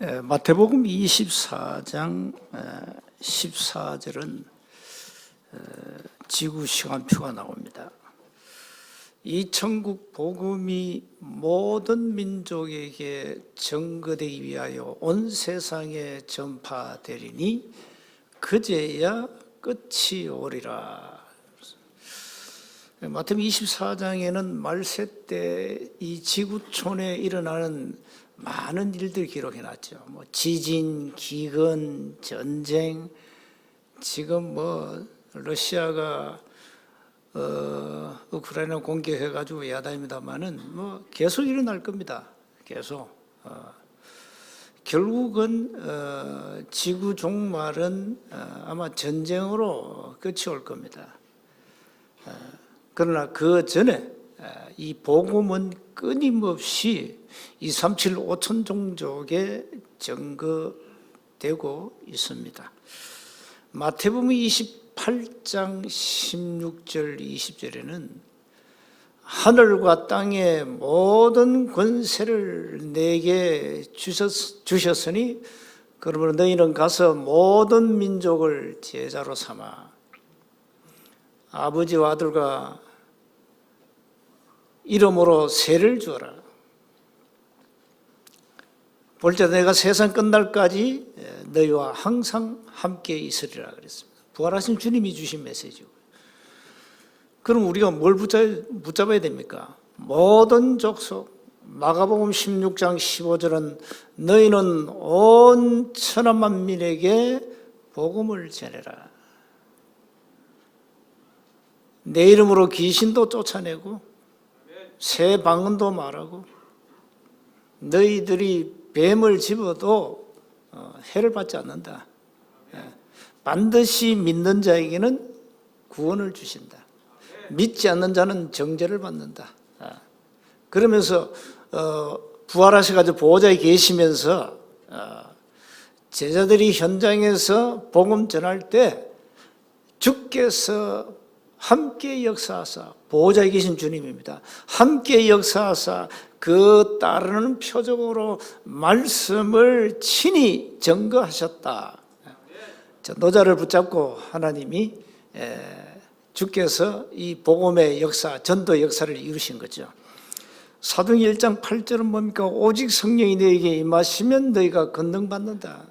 마태복음 24장 14절은 지구 시간표가 나옵니다. 이 천국 복음이 모든 민족에게 전거되기 위하여 온 세상에 전파되리니 그제야 끝이 오리라. 마태복음 24장에는 말세 때 이 지구촌에 일어나는 많은 일들 기록해놨죠. 지진, 기근, 전쟁. 지금 러시아가 우크라이나 공격해가지고 야단입니다만은 계속 일어날 겁니다. 계속. 결국은 지구 종말은 아마 전쟁으로 끝이 올 겁니다. 그러나 그 전에 이 복음은 끊임없이 237 5천 종족에 전거되고 있습니다. 마태복음 28장 16절 20절에는 하늘과 땅의 모든 권세를 내게 주셨으니 그러므로 너희는 가서 모든 민족을 제자로 삼아 아버지와 아들과 이름으로 세를 주어라. 볼때 내가 세상 끝날까지 너희와 항상 함께 있으리라 그랬습니다. 부활하신 주님이 주신 메시지고. 그럼 우리가 뭘 붙잡아야 됩니까? 모든 족속. 마가복음 16장 15절은 너희는 온 천하 만민에게 복음을 전해라. 내 이름으로 귀신도 쫓아내고 새 방언도 말하고 너희들이 뱀을 집어도 해를 받지 않는다. 반드시 믿는 자에게는 구원을 주신다. 믿지 않는 자는 정죄를 받는다. 그러면서 부활하셔가지고 보호자에 계시면서 제자들이 현장에서 복음 전할 때 주께서 함께 역사하사, 보호자에 계신 주님입니다. 함께 역사하사 그 따르는 표적으로 말씀을 친히 증거하셨다. 노자를 붙잡고 하나님이 주께서 이 복음의 역사, 전도 역사를 이루신 거죠. 사도행전 1장 8절은 뭡니까? 오직 성령이 너에게 임하시면 너희가 권능받는다.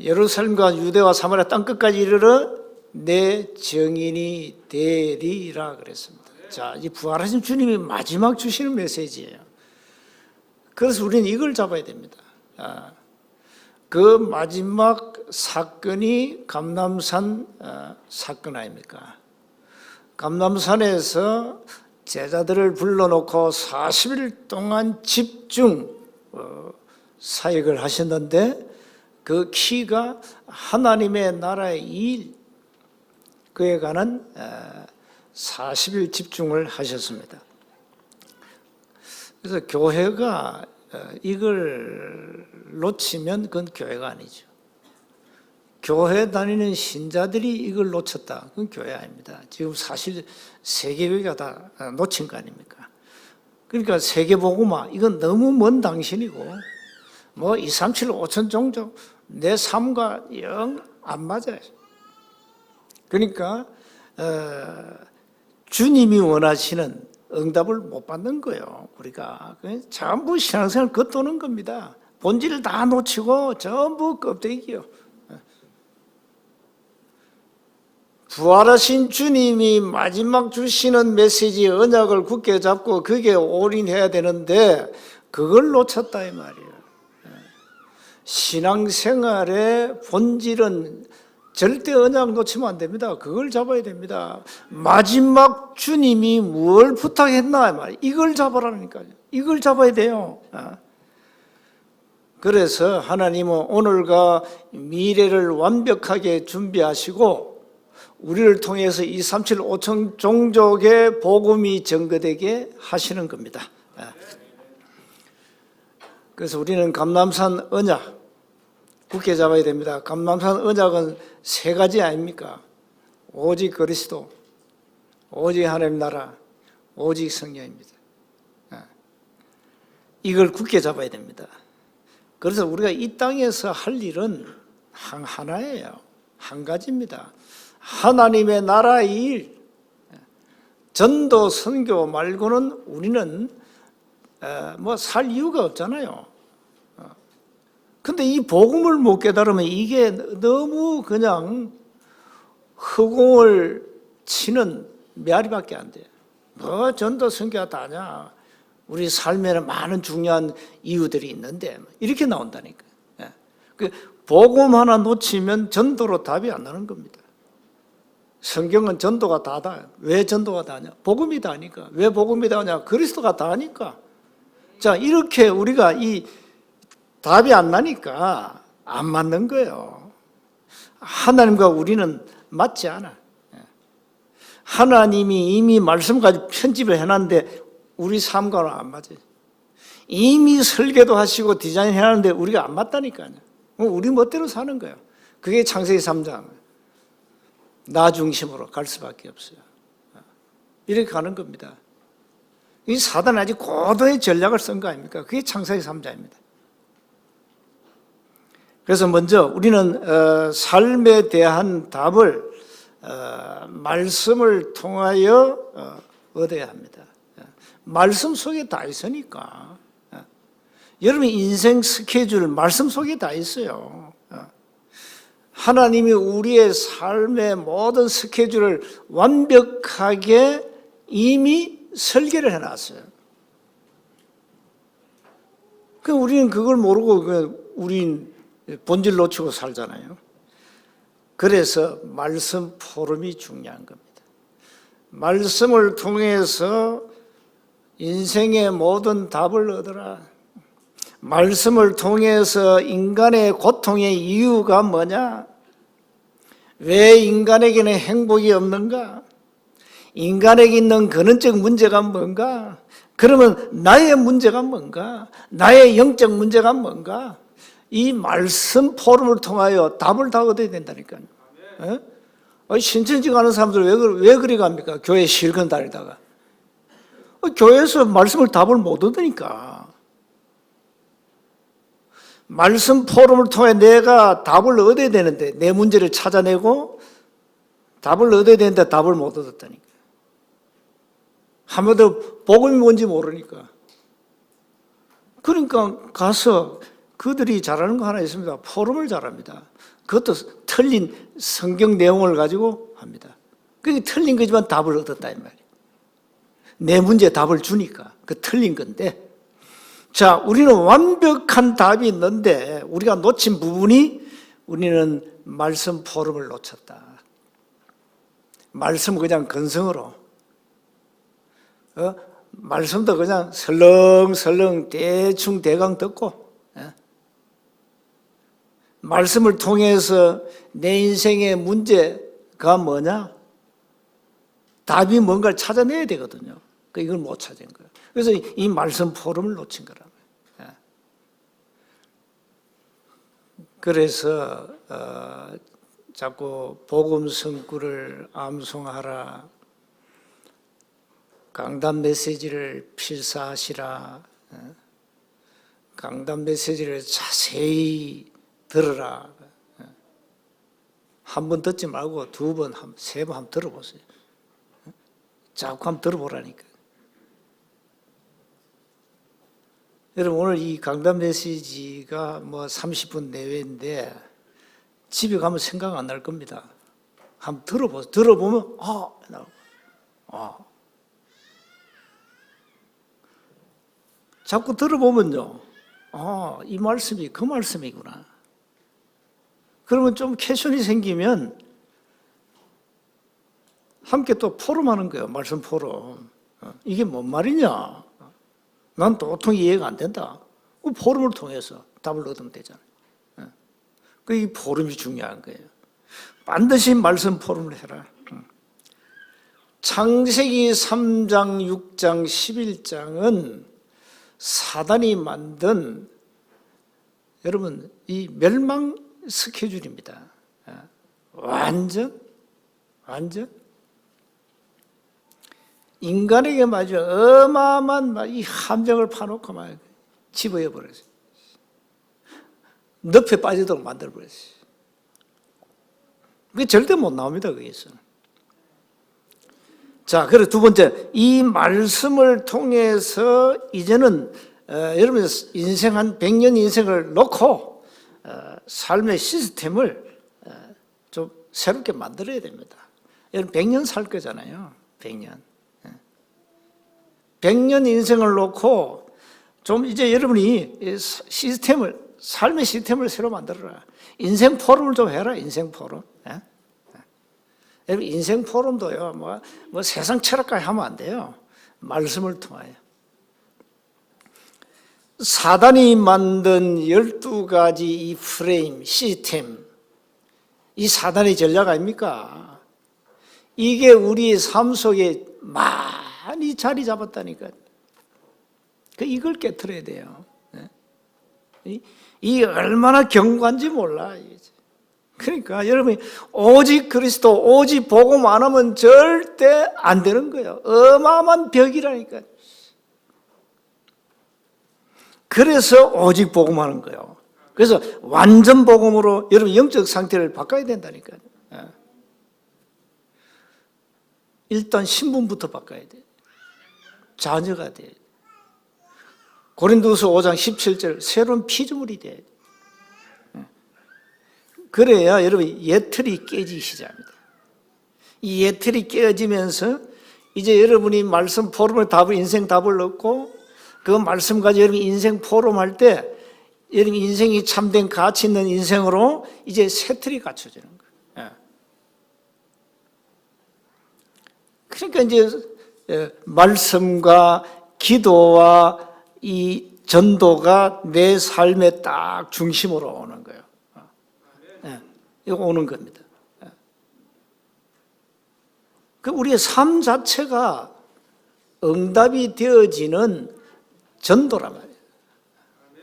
예루살렘과 유대와 사마리아 땅끝까지 이르러 내 증인이 되리라 그랬습니다. 자, 이 부활하신 주님이 마지막 주시는 메시지예요. 그래서 우리는 이걸 잡아야 됩니다. 그 마지막 사건이 감람산 사건 아닙니까? 감람산에서 제자들을 불러놓고 40일 동안 집중 사역을 하셨는데 그 키가 하나님의 나라의 일, 그에 관한 40일 집중을 하셨습니다. 그래서 교회가 이걸 놓치면 그건 교회가 아니죠. 교회 다니는 신자들이 이걸 놓쳤다. 그건 교회 아닙니다. 지금 사실 세계교회가 다 놓친 거 아닙니까? 그러니까 세계복음화, 이건 너무 먼 당신이고 237 5천 종족 내 삶과 영 안 맞아요. 그러니까 주님이 원하시는 응답을 못 받는 거예요. 우리가 전부 신앙생활 겉도는 겁니다. 본질을 다 놓치고 전부 껍데기요. 부활하신 주님이 마지막 주시는 메시지 언약을 굳게 잡고 그게 올인해야 되는데 그걸 놓쳤다 이 말이에요. 신앙생활의 본질은 절대 언약 놓치면 안 됩니다. 그걸 잡아야 됩니다. 마지막 주님이 뭘 부탁했나 말이에요. 이걸 잡아라니까요. 이걸 잡아야 돼요. 그래서 하나님은 오늘과 미래를 완벽하게 준비하시고 우리를 통해서 237 5천 종족의 복음이 전거되게 하시는 겁니다. 그래서 우리는 감람산 언약 굳게 잡아야 됩니다. 감람산 언약은 세 가지 아닙니까? 오직 그리스도, 오직 하나님 나라, 오직 성령입니다. 이걸 굳게 잡아야 됩니다. 그래서 우리가 이 땅에서 할 일은 하나예요. 한 가지입니다. 하나님의 나라의 일, 전도 선교 말고는 우리는 뭐 살 이유가 없잖아요. 근데 이 복음을 못 깨달으면 이게 너무 그냥 허공을 치는 메아리밖에 안 돼요. 뭐 전도 선교가 다냐? 우리 삶에는 많은 중요한 이유들이 있는데 이렇게 나온다니까. 그 복음 하나 놓치면 전도로 답이 안 나는 겁니다. 성경은 전도가 다다. 왜 전도가 다냐? 복음이 다니까. 왜 복음이 다냐? 그리스도가 다니까. 자, 이렇게 우리가 이 답이 안 나니까 안 맞는 거예요. 하나님과 우리는 맞지 않아. 하나님이 이미 말씀까지 편집을 해놨는데 우리 삶과는 안 맞아요. 이미 설계도 하시고 디자인 해놨는데 우리가 안 맞다니까요. 우리 멋대로 사는 거예요. 그게 창세기 3장. 나 중심으로 갈 수밖에 없어요. 이렇게 가는 겁니다. 이 사단은 아주 고도의 전략을 쓴 거 아닙니까? 그게 창세기 3장입니다. 그래서 먼저 우리는 삶에 대한 답을 말씀을 통하여 얻어야 합니다. 말씀 속에 다 있으니까. 여러분 인생 스케줄 말씀 속에 다 있어요. 하나님이 우리의 삶의 모든 스케줄을 완벽하게 이미 설계를 해놨어요. 우리는 그걸 모르고 우린 본질 놓치고 살잖아요. 그래서 말씀 포럼이 중요한 겁니다. 말씀을 통해서 인생의 모든 답을 얻어라. 말씀을 통해서 인간의 고통의 이유가 뭐냐? 왜 인간에게는 행복이 없는가? 인간에게 있는 근원적 문제가 뭔가? 그러면 나의 문제가 뭔가? 나의 영적 문제가 뭔가? 이 말씀 포럼을 통하여 답을 다 얻어야 된다니까요. 신천지 가는 사람들 왜 그리 갑니까? 교회 실컷 다니다가. 교회에서 말씀을 답을 못 얻으니까. 말씀 포럼을 통해 내가 답을 얻어야 되는데 내 문제를 찾아내고 답을 얻어야 되는데 답을 못 얻었다니까. 한마디로 복음이 뭔지 모르니까. 그러니까 가서 그들이 잘하는 거 하나 있습니다. 포럼을 잘합니다. 그것도 틀린 성경 내용을 가지고 합니다. 그게 틀린 거지만 답을 얻었다 이 말이에요. 내 문제에 답을 주니까 그 틀린 건데, 자, 우리는 완벽한 답이 있는데 우리가 놓친 부분이 우리는 말씀 포럼을 놓쳤다. 말씀 그냥 근성으로 말씀도 그냥 설렁설렁 대충 대강 듣고 말씀을 통해서 내 인생의 문제가 뭐냐? 답이 뭔가를 찾아내야 되거든요. 이걸 못 찾은 거예요. 그래서 이 말씀 포럼을 놓친 거라고요. 그래서 자꾸 복음 성구를 암송하라, 강단 메시지를 필사하시라, 강단 메시지를 자세히 들으라. 한 번 듣지 말고 두 번, 세 번 한번 들어보세요. 자꾸 한번 들어보라니까. 여러분 오늘 이 강단 메시지가 뭐 30분 내외인데 집에 가면 생각 안 날 겁니다. 한번 들어보세요. 들어보면 자꾸 들어보면요. 이 말씀이 그 말씀이구나. 그러면 좀 퀘션이 생기면 함께 또 포럼하는 거예요. 말씀 포럼. 이게 뭔 말이냐? 난 도통 이해가 안 된다. 그 포럼을 통해서 답을 얻으면 되잖아요. 이 포럼이 중요한 거예요. 반드시 말씀 포럼을 해라. 창세기 3장, 6장, 11장은 사단이 만든 여러분 이 멸망 스케줄입니다. 완전 인간에게 마주 어마어마한 이 함정을 파놓고 말 집어여 버렸어요. 늪에 빠지도록 만들어 버렸어요. 그게 절대 못 나옵니다, 거기서. 자, 그리고 두 번째, 이 말씀을 통해서 이제는 여러분 인생 한 100년 인생을 놓고 삶의 시스템을 좀 새롭게 만들어야 됩니다. 여러분 100년 살 거잖아요. 100년. 100년 인생을 놓고 좀 이제 여러분이 시스템을, 삶의 시스템을 새로 만들어라. 인생 포럼을 좀 해라. 인생 포럼. 여러분 인생 포럼도요. 뭐 세상 철학까지 하면 안 돼요. 말씀을 통하여. 사단이 만든 12가지 이 프레임, 시스템, 이 사단의 전략 아닙니까? 이게 우리의 삶 속에 많이 자리 잡았다니까요. 이걸 깨트려야 돼요. 이 얼마나 견고한지 몰라. 그러니까 여러분이 오직 그리스도, 오직 복음 안 하면 절대 안 되는 거예요. 어마어마한 벽이라니까요. 그래서 오직 복음하는 거예요. 그래서 완전 복음으로 여러분 영적 상태를 바꿔야 된다니까요. 일단 신분부터 바꿔야 돼요. 자녀가 돼요. 고린도서 5장 17절 새로운 피조물이 돼야 돼요. 그래야 여러분 예틀이 깨지기 시작합니다. 이 예틀이 깨지면서 이제 여러분이 말씀 포럼에 답을, 인생 답을 얻고 그 말씀 가지고 여러분 인생 포럼 할 때 여러분 인생이 참된 가치 있는 인생으로 이제 새 틀이 갖춰지는 거예요. 그러니까 이제 말씀과 기도와 이 전도가 내 삶의 딱 중심으로 오는 거예요. 이거 오는 겁니다. 그 우리의 삶 자체가 응답이 되어지는 전도란 말이에요.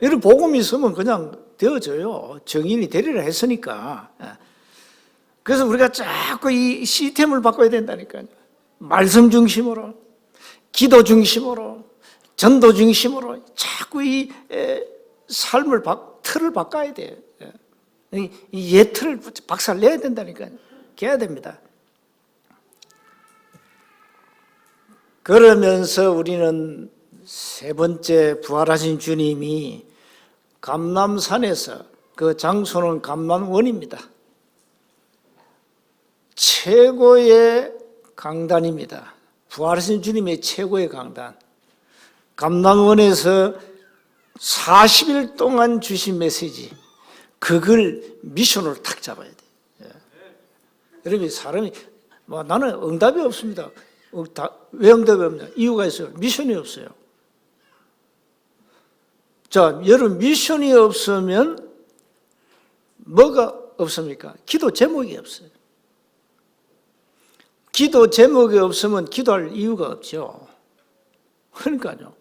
여러분 복음이 있으면 그냥 되어져요. 정인이 되리라 했으니까. 그래서 우리가 자꾸 이 시스템을 바꿔야 된다니까요. 말씀 중심으로, 기도 중심으로, 전도 중심으로 자꾸 이 삶을 틀을 바꿔야 돼요. 이 예틀을 박살 내야 된다니까요. 깨야 됩니다. 그러면서 우리는 세 번째 부활하신 주님이 감람산에서, 그 장소는 감람원입니다. 최고의 강단입니다. 부활하신 주님의 최고의 강단. 감람원에서 40일 동안 주신 메시지, 그걸 미션으로 탁 잡아야 돼요. 여러분 사람이 나는 응답이 없습니다. 왜 응답이 없냐? 이유가 있어요. 미션이 없어요. 자, 여러분 미션이 없으면 뭐가 없습니까? 기도 제목이 없어요. 기도 제목이 없으면 기도할 이유가 없죠. 그러니까요.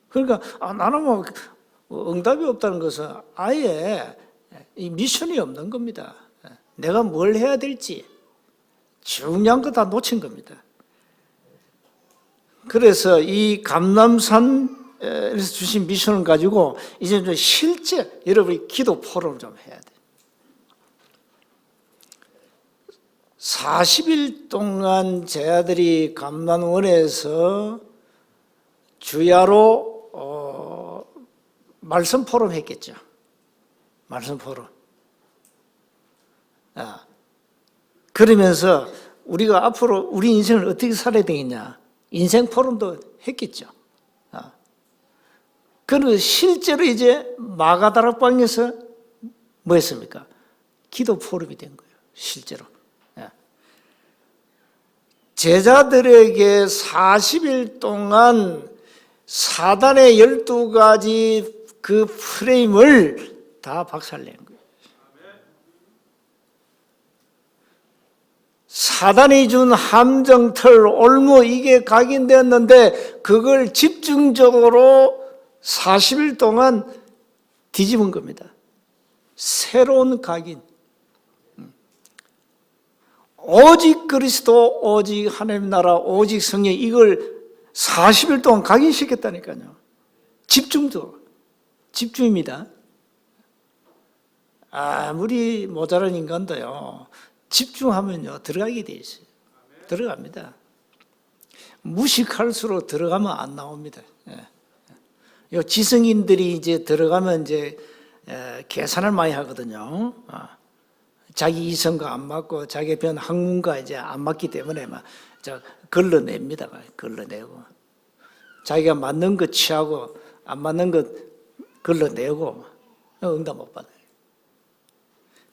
그러니까 나는 응답이 없다는 것은 아예 이 미션이 없는 겁니다. 내가 뭘 해야 될지 중요한 거 다 놓친 겁니다. 그래서 이 감람산에서 주신 미션을 가지고 이제 좀 실제 여러분이 기도 포럼을 좀 해야 돼요. 40일 동안 제자들이 감람원에서 주야로 말씀 포럼 했겠죠. 말씀 포럼. 그러면서 우리가 앞으로 우리 인생을 어떻게 살아야 되겠냐. 인생 포럼도 했겠죠. 그리고 실제로 이제 마가다락방에서 뭐 했습니까? 기도 포럼이 된 거예요. 실제로. 제자들에게 40일 동안 사단의 12가지 그 프레임을 다 박살낸 거예요. 사단이 준 함정틀, 올무 이게 각인되었는데 그걸 집중적으로 40일 동안 뒤집은 겁니다. 새로운 각인. 오직 그리스도, 오직 하나님 나라, 오직 성령, 이걸 40일 동안 각인시켰다니까요. 집중적으로. 집주입니다. 아무리 모자란 인간도요, 집중하면요, 들어가게 돼 있어요. 들어갑니다. 무식할수록 들어가면 안 나옵니다. 요 지성인들이 이제 들어가면 이제 계산을 많이 하거든요. 자기 이성과 안 맞고 자기 변 학문과 이제 안 맞기 때문에 막 걸러냅니다. 걸러내고 자기가 맞는 것 취하고 안 맞는 것 걸러내고 응답 못 받아요.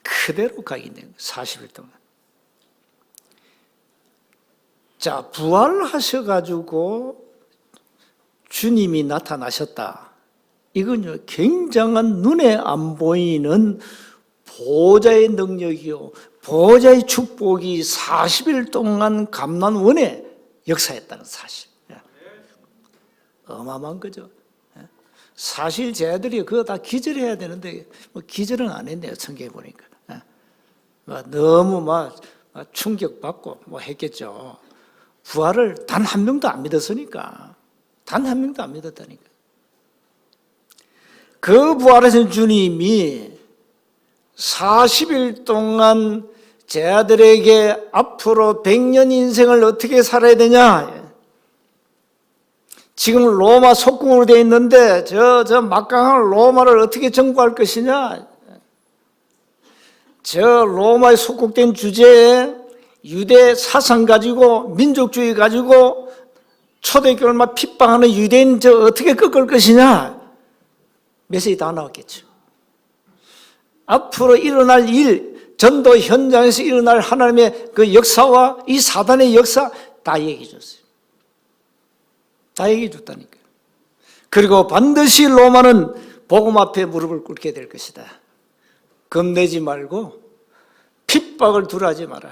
그대로 가게 돼요. 40일 동안. 자, 부활하셔가지고 주님이 나타나셨다. 이건요, 굉장한 눈에 안 보이는 보호자의 능력이요, 보호자의 축복이 40일 동안 감난원에 역사했다는 사실. 어마어마한 거죠. 사실 쟤들이 그거 다 기절해야 되는데 뭐 기절은 안 했네요. 성경에 보니까. 너무 막 충격받고 뭐 했겠죠. 부활을 단 한 명도 안 믿었으니까. 단 한 명도 안 믿었다니까. 그 부활하신 주님이 40일 동안 제 아들에게 앞으로 100년 인생을 어떻게 살아야 되냐. 지금 로마 속국으로 되어 있는데 저 막강한 로마를 어떻게 정복할 것이냐. 저 로마에 속국된 주제에 유대 사상 가지고 민족주의 가지고 초대교회를 막 핍박하는 유대인 저 어떻게 꺾을 것이냐. 메시지 다 나왔겠죠. 앞으로 일어날 일, 전도 현장에서 일어날 하나님의 그 역사와 이 사단의 역사 다 얘기해 줬어요. 다 얘기해 줬다니까요. 그리고 반드시 로마는 복음 앞에 무릎을 꿇게 될 것이다. 겁내지 말고 핍박을 두려워하지 마라.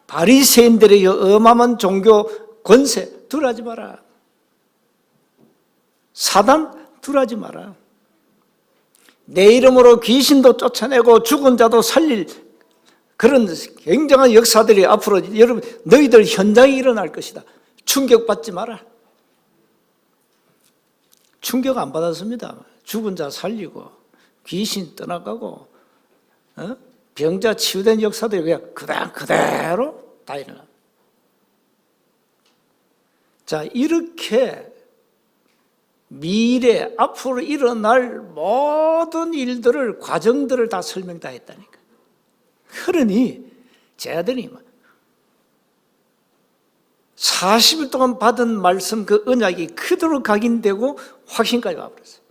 바리새인들의 어마어마한 종교 권세 두려워하지 마라. 사단 두려워하지 마라. 내 이름으로 귀신도 쫓아내고 죽은 자도 살릴 그런 굉장한 역사들이 앞으로 여러분 너희들 현장에 일어날 것이다. 충격받지 마라. 충격 안 받았습니다. 죽은 자 살리고 귀신 떠나가고 병자 치유된 역사들이 그냥 그대로 다 일어나. 자, 이렇게 미래 앞으로 일어날 모든 일들을 과정들을 다 설명 다 했다니까. 그러니 제 아들이 40일 동안 받은 말씀 그 언약이 그대로 각인되고 확신까지 와버렸어요.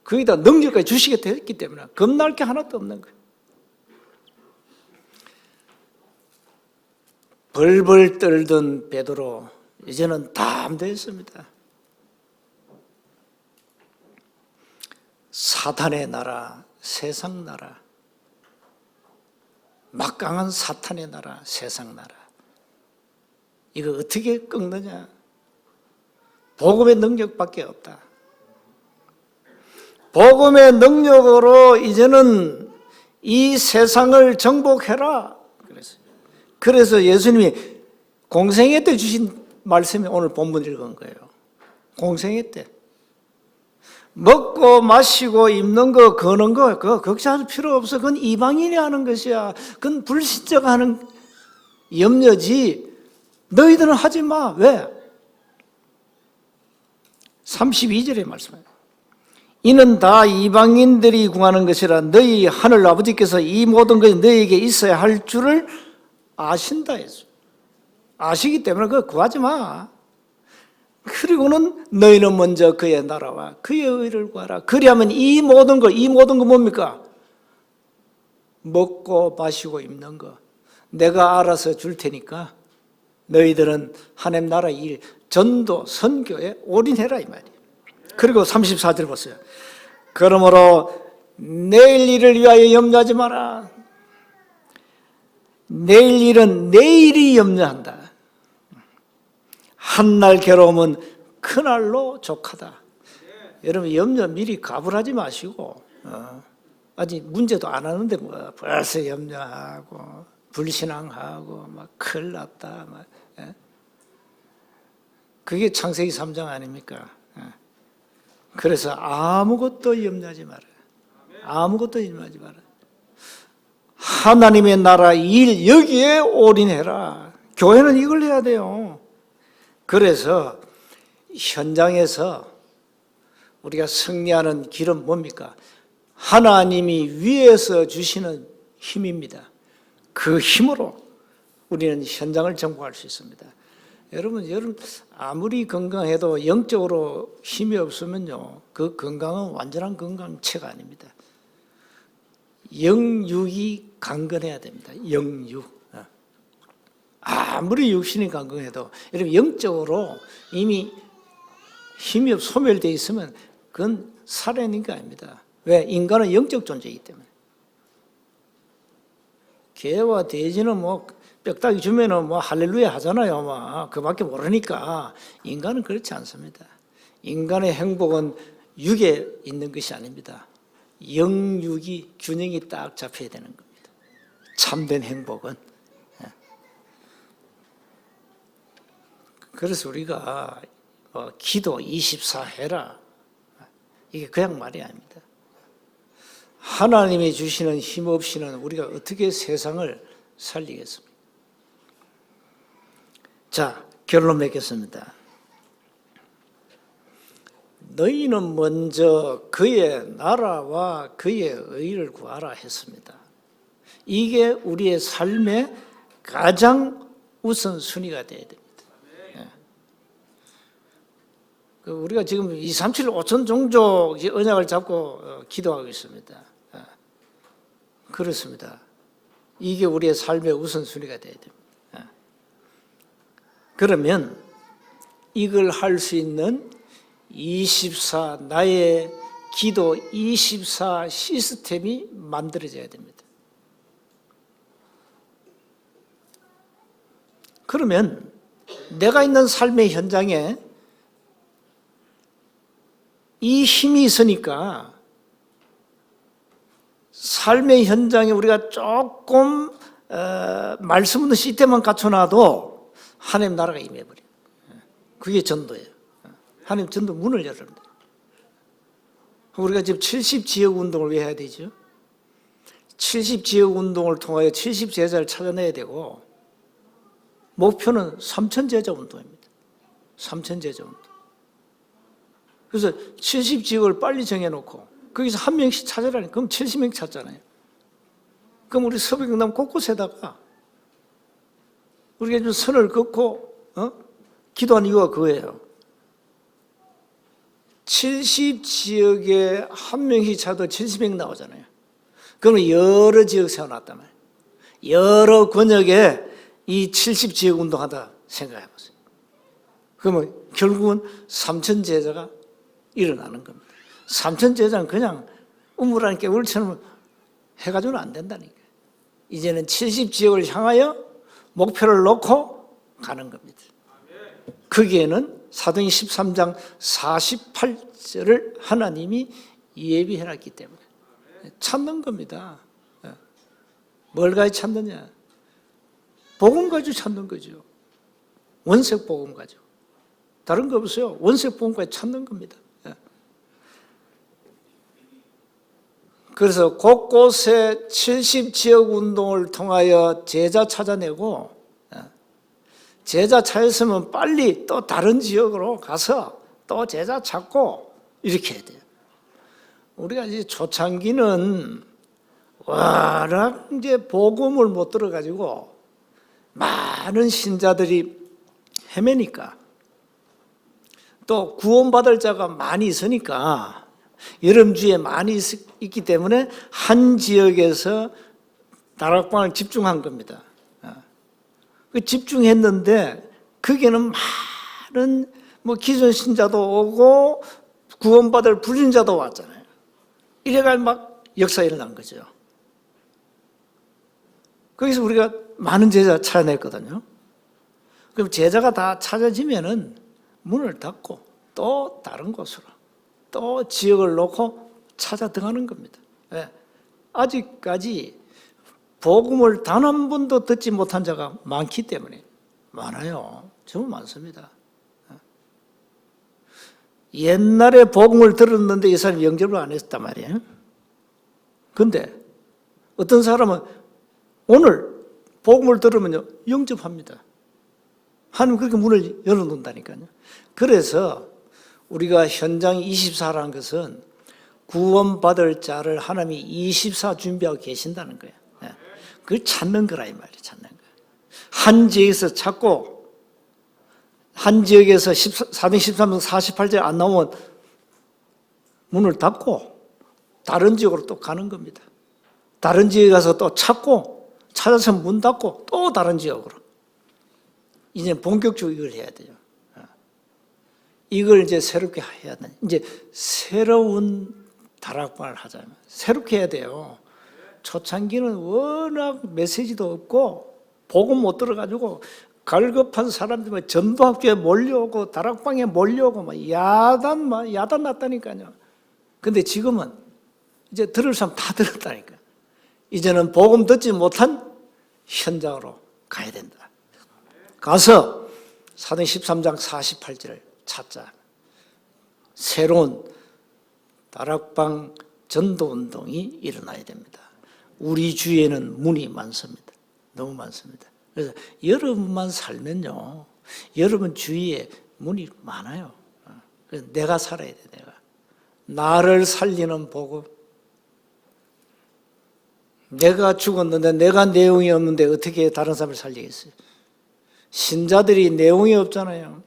거기다 능력까지 주시게 했기 때문에 겁날 게 하나도 없는 거예요. 벌벌 떨던 베드로 이제는 담대했습니다. 사탄의 나라, 세상 나라, 막강한 사탄의 나라, 세상 나라. 이거 어떻게 꺾느냐? 복음의 능력밖에 없다. 복음의 능력으로 이제는 이 세상을 정복해라. 그래서 예수님이 공생애 때 주신 말씀이 오늘 본문 읽은 거예요. 공생애 때. 먹고 마시고 입는 거 거는 거 그거 걱정할 필요 없어. 그건 이방인이 하는 것이야. 그건 불신자가 하는 염려지. 너희들은 하지 마. 왜? 32절의 말씀이에요. 이는 다 이방인들이 구하는 것이라 너희 하늘 아버지께서 이 모든 것이 너희에게 있어야 할 줄을 아신다 했어요. 아시기 때문에 그거 구하지 마. 그리고는 너희는 먼저 그의 나라와 그의 의를 구하라. 그리하면 이 모든 거 뭡니까? 먹고 마시고 입는 거 내가 알아서 줄 테니까 너희들은 하나님 나라 일, 전도, 선교에 올인해라 이 말이에요. 그리고 34절 보세요. 그러므로 내일 일을 위하여 염려하지 마라. 내일 일은 내일이 염려한다. 한날 괴로움은 그날로 족하다. 여러분 염려 미리 가불하지 마시고 아직 문제도 안 하는데 뭐 벌써 염려하고 불신앙하고 막 큰일 났다. 막, 그게 창세기 3장 아닙니까? 그래서 아무것도 염려하지 마라. 아무것도 염려하지 마라. 하나님의 나라 일 여기에 올인해라. 교회는 이걸 해야 돼요. 그래서 현장에서 우리가 승리하는 길은 뭡니까? 하나님이 위에서 주시는 힘입니다. 그 힘으로 우리는 현장을 정복할 수 있습니다. 여러분 아무리 건강해도 영적으로 힘이 없으면요, 그 건강은 완전한 건강체가 아닙니다. 영육이 강건해야 됩니다. 영육. 아무리 육신이 강건해도 여러분 영적으로 이미 힘이 소멸되어 있으면 그건 살아있는 게 아닙니다. 왜? 인간은 영적 존재이기 때문에. 개와 돼지는 뭐 뼈다귀 주면은 뭐 할렐루야 하잖아요. 막 그밖에 모르니까. 인간은 그렇지 않습니다. 인간의 행복은 육에 있는 것이 아닙니다. 영육이 균형이 딱 잡혀야 되는 겁니다. 참된 행복은. 그래서 우리가 기도 24 해라. 이게 그냥 말이 아닙니다. 하나님이 주시는 힘 없이는 우리가 어떻게 세상을 살리겠습니까? 자, 결론 맺겠습니다. 너희는 먼저 그의 나라와 그의 의를 구하라 했습니다. 이게 우리의 삶의 가장 우선순위가 되어야 됩니다. 우리가 지금 2, 3, 7, 5천 종족 언약을 잡고 기도하고 있습니다. 그렇습니다. 이게 우리의 삶의 우선순위가 되어야 됩니다. 그러면 이걸 할 수 있는 24 나의 기도 24 시스템이 만들어져야 됩니다. 그러면 내가 있는 삶의 현장에 이 힘이 있으니까 삶의 현장에 우리가 조금 말씀 없는 시스템만 갖춰놔도 하나님 나라가 임해버려요. 그게 전도예요. 하나님 전도 문을 열어줍니다. 우리가 지금 70지역 운동을 왜 해야 되죠? 70지역 운동을 통하여 70제자를 찾아내야 되고 목표는 3,000제자 운동입니다. 3,000제자 운동. 그래서 70지역을 빨리 정해놓고 거기서 한 명씩 찾으라니. 그럼 70명 찾잖아요. 그럼 우리 서백경남 곳곳에다가 우리가 좀 선을 긋고 기도한 이유가 그거예요. 70지역에 한 명씩 찾아도 70명 나오잖아요. 그러면 여러 지역 세워놨단 말이에요. 여러 권역에 이 70지역 운동하다 생각해 보세요. 그러면 결국은 3,000제자가 일어나는 겁니다. 3,000제자는 그냥 우물안 깨울처럼 해가지고는 안 된다니까. 이제는 70지역을 향하여 목표를 놓고 가는 겁니다. 거기에는 사도행 13장 48절을 하나님이 예비해놨기 때문에 찾는 겁니다. 뭘 가지고 찾느냐? 복음 가지고 찾는 거죠. 원색 복음 가지고. 다른 거 없어요. 원색 복음 가지고 찾는 겁니다. 그래서 곳곳에 70지역 운동을 통하여 제자 찾아내고, 제자 찾았으면 빨리 또 다른 지역으로 가서 또 제자 찾고 이렇게 해야 돼요. 우리가 이제 초창기는 워낙 이제 복음을 못 들어가지고 많은 신자들이 헤매니까, 또 구원받을 자가 많이 있으니까, 여름주에 많이 있기 때문에 한 지역에서 다락방을 집중한 겁니다. 그 집중했는데 거기에는 많은 기존 신자도 오고 구원받을 불신자도 왔잖아요. 이래가 막 역사가 일어난 거죠. 거기서 우리가 많은 제자 찾아냈거든요. 그럼 제자가 다 찾아지면은 문을 닫고 또 다른 곳으로 또 지역을 놓고 찾아 들어가는 겁니다. 아직까지 복음을 단 한 번도 듣지 못한 자가 많기 때문에. 많아요. 정말 많습니다. 옛날에 복음을 들었는데 이 사람이 영접을 안 했단 말이에요. 근데 어떤 사람은 오늘 복음을 들으면요, 영접합니다. 하나님 그렇게 문을 열어놓는다니까요. 그래서 우리가 현장 24라는 것은 구원받을 자를 하나님이 24 준비하고 계신다는 거예요. 그걸 찾는 거라 이 말이에요. 찾는 거예요. 한 지역에서 찾고 한 지역에서 4등 13등 48절 안 나오면 문을 닫고 다른 지역으로 또 가는 겁니다. 다른 지역에 가서 또 찾고 찾아서 문 닫고 또 다른 지역으로. 이제 본격적으로 이걸 해야 돼요. 이걸 이제 새롭게 해야 돼. 이제 새로운 다락방을 하자면 새롭게 해야 돼요. 초창기는 워낙 메시지도 없고 복음 못 들어가지고 갈급한 사람들이 전도학교에 몰려오고 다락방에 몰려오고 막 야단 났다니까요. 근데 지금은 이제 들을 사람 다 들었다니까. 이제는 복음 듣지 못한 현장으로 가야 된다. 가서 사도행 13장 48절을 찾자. 새로운 다락방 전도운동이 일어나야 됩니다. 우리 주위에는 문이 많습니다. 너무 많습니다. 그래서 여러분만 살면요, 여러분 주위에 문이 많아요. 그래서 내가 살아야 돼. 내가 나를 살리는 복음. 내가 죽었는데 내가 내용이 없는데 어떻게 다른 사람을 살리겠어요? 신자들이 내용이 없잖아요.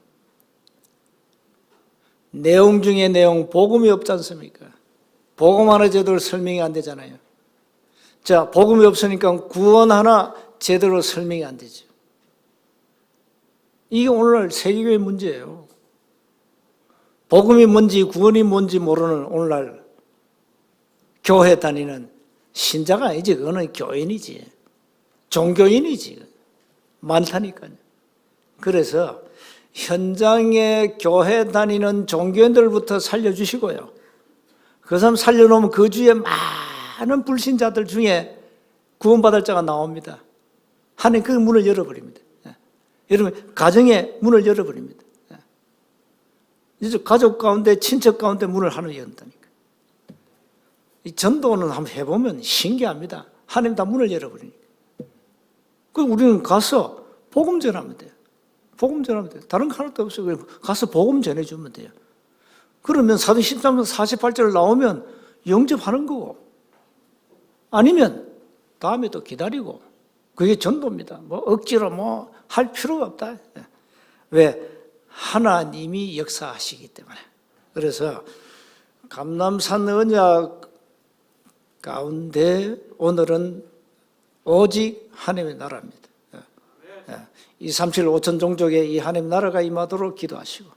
내용 중에 내용, 복음이 없지 않습니까? 복음 하나 제대로 설명이 안 되잖아요. 자, 복음이 없으니까 구원 하나 제대로 설명이 안 되죠. 이게 오늘날 세계교회 문제예요. 복음이 뭔지 구원이 뭔지 모르는 오늘날 교회 다니는 신자가 아니지. 그거는 교인이지. 종교인이지. 많다니까요. 그래서 현장에 교회 다니는 종교인들부터 살려주시고요. 그 사람 살려놓으면 그 주위에 많은 불신자들 중에 구원받을 자가 나옵니다. 하나님 그 문을 열어버립니다. 여러분, 가정에 문을 열어버립니다. 이제 가족 가운데, 친척 가운데 문을 하나님 연다니까. 이 전도는 한번 해보면 신기합니다. 하나님 다 문을 열어버리니까. 그럼 우리는 가서 복음 전하면 돼요. 복음 전하면 돼요. 다른 거 하나도 없어요. 가서 복음 전해주면 돼요. 그러면 사도행 13장 48절 나오면 영접하는 거고, 아니면 다음에 또 기다리고, 그게 전도입니다. 뭐 억지로 뭐 할 필요가 없다. 왜? 하나님이 역사하시기 때문에. 그래서 감람산 언약 가운데 오늘은 오직 하나님의 나라입니다. 237 5천 종족에 이 하나님 나라가 임하도록 기도하시고,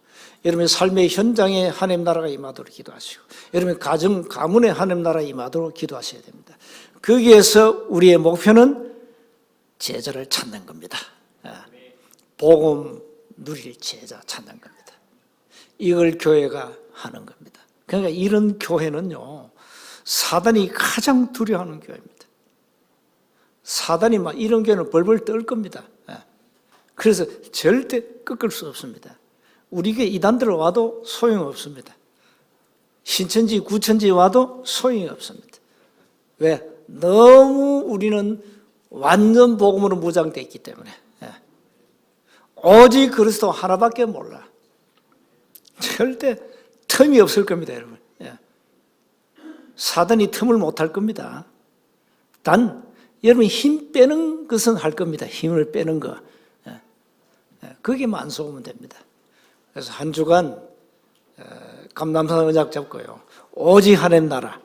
여러분의 삶의 현장에 하나님 나라가 임하도록 기도하시고, 여러분의 가정, 가문에 하나님 나라가 임하도록 기도하셔야 됩니다. 거기에서 우리의 목표는 제자를 찾는 겁니다. 복음 누릴 제자 찾는 겁니다. 이걸 교회가 하는 겁니다. 그러니까 이런 교회는요, 사단이 가장 두려워하는 교회입니다. 사단이 막 이런 교회는 벌벌 떨 겁니다. 그래서 절대 꺾을 수 없습니다. 우리 교회 이단들 와도 소용없습니다. 신천지, 구천지 와도 소용이 없습니다. 왜? 너무 우리는 완전 복음으로 무장되어 있기 때문에. 오직 그리스도 하나밖에 몰라. 절대 틈이 없을 겁니다, 여러분. 사단이 틈을 못할 겁니다. 단 여러분이 힘 빼는 것은 할 겁니다. 힘을 빼는 거. 거기만 안 속으면 됩니다. 그래서 한 주간 감람산 언약 잡고요, 오직 하나님 나라,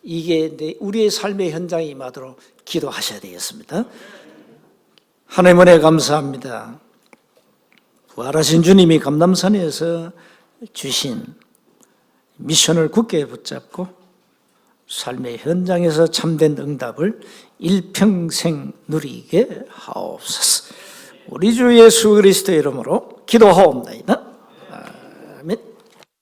이게 우리의 삶의 현장에 임하도록 기도하셔야 되겠습니다. 하나님 은혜 감사합니다. 부활하신 주님이 감람산에서 주신 미션을 굳게 붙잡고 삶의 현장에서 참된 응답을 일평생 누리게 하옵소서. 우리 주 예수 그리스도의 이름으로 기도하옵나이다.